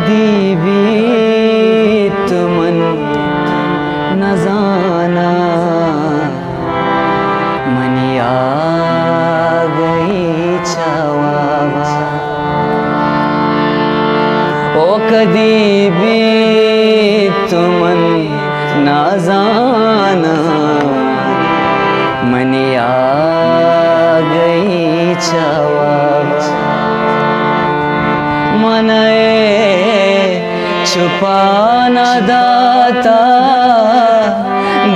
कदी भी तुमन न जाना मनी आ गई छावा ओ कदी भी तुमन न जाना मनी आ गई छावा मने छुपा न दाता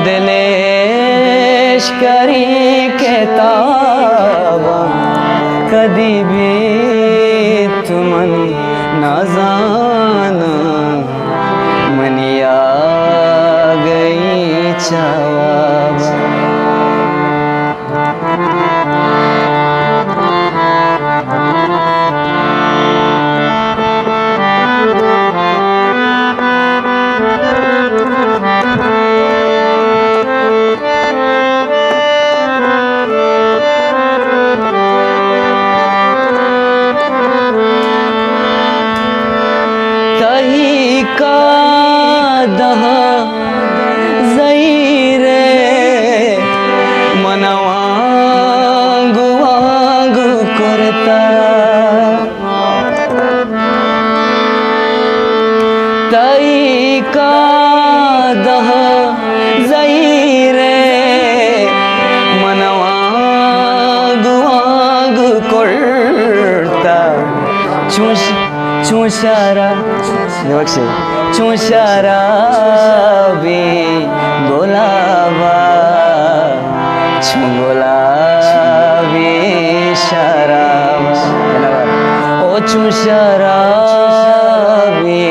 दिलेश करी के ताबा कदी भी तुमन न जाना मनी आ गई छावा कही का दहा जईरे मनवांगु वांगु करता तई का दहा जईरे मनवांगु वांगु करता चुशारा चुशारा भी गोलाबा चुगोला भी शराबा ओ चुशारा भी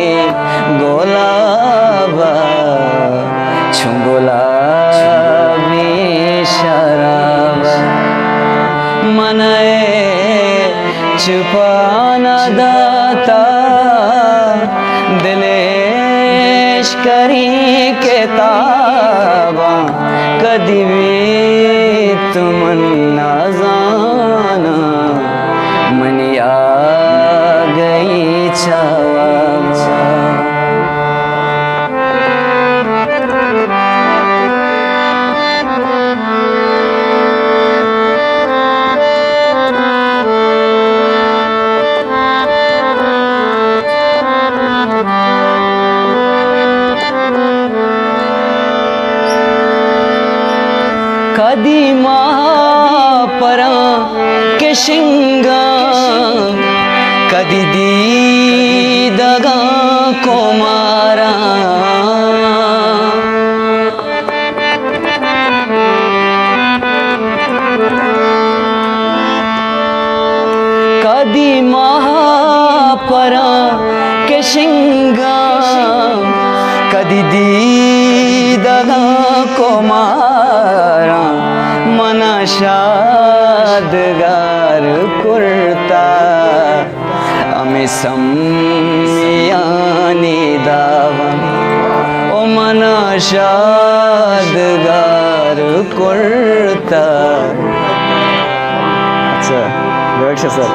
गोलाबा चुगोला भी शराबा मनाए छुपा न दाता दिलेश करी के ताबा कदी भी तुमन न जाना मनी आ गई छावा कदी महापरा के शिंगा कदी दी दगा को मारा कदी महापरा के शिंगा कदी दी दगा को मारा मना शादगार कुर्ता अमे सम्मियानी दावा ओ मना शादगार कुर्ता अच्छा व्यवस्था सर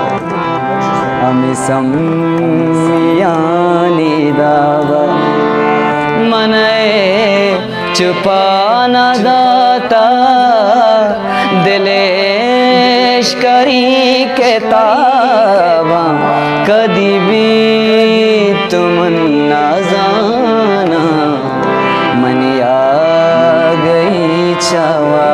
अमे सम्मियानी दावा मने छुपा न दाता दिलेश करी के ताबा कदी भी तुमन न जाना मनी आ गई छावा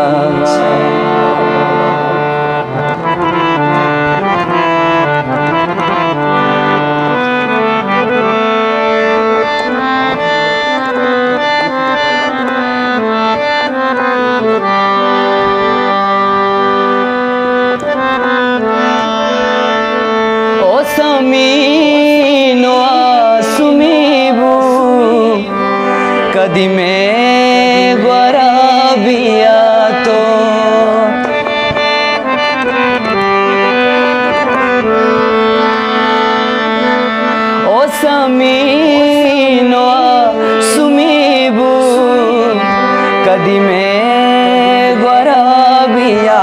समीनो सुमीबू कदी में ग्वरा बिया तो ओ समीनो सुमीबू कदी में ग्वरा बिया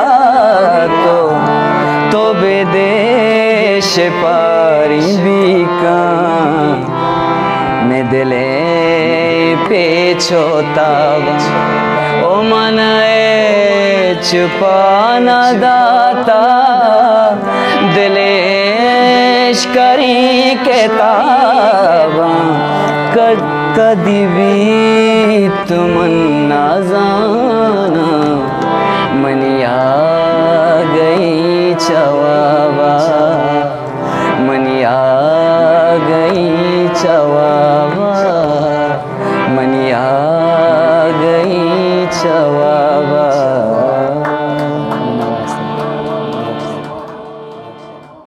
तो बेदेश पारी बिका दिले पे छोतावा ओ मन छुपाना दाता दिलेश करी के तावा कदी भी तुमन ना जाना मनी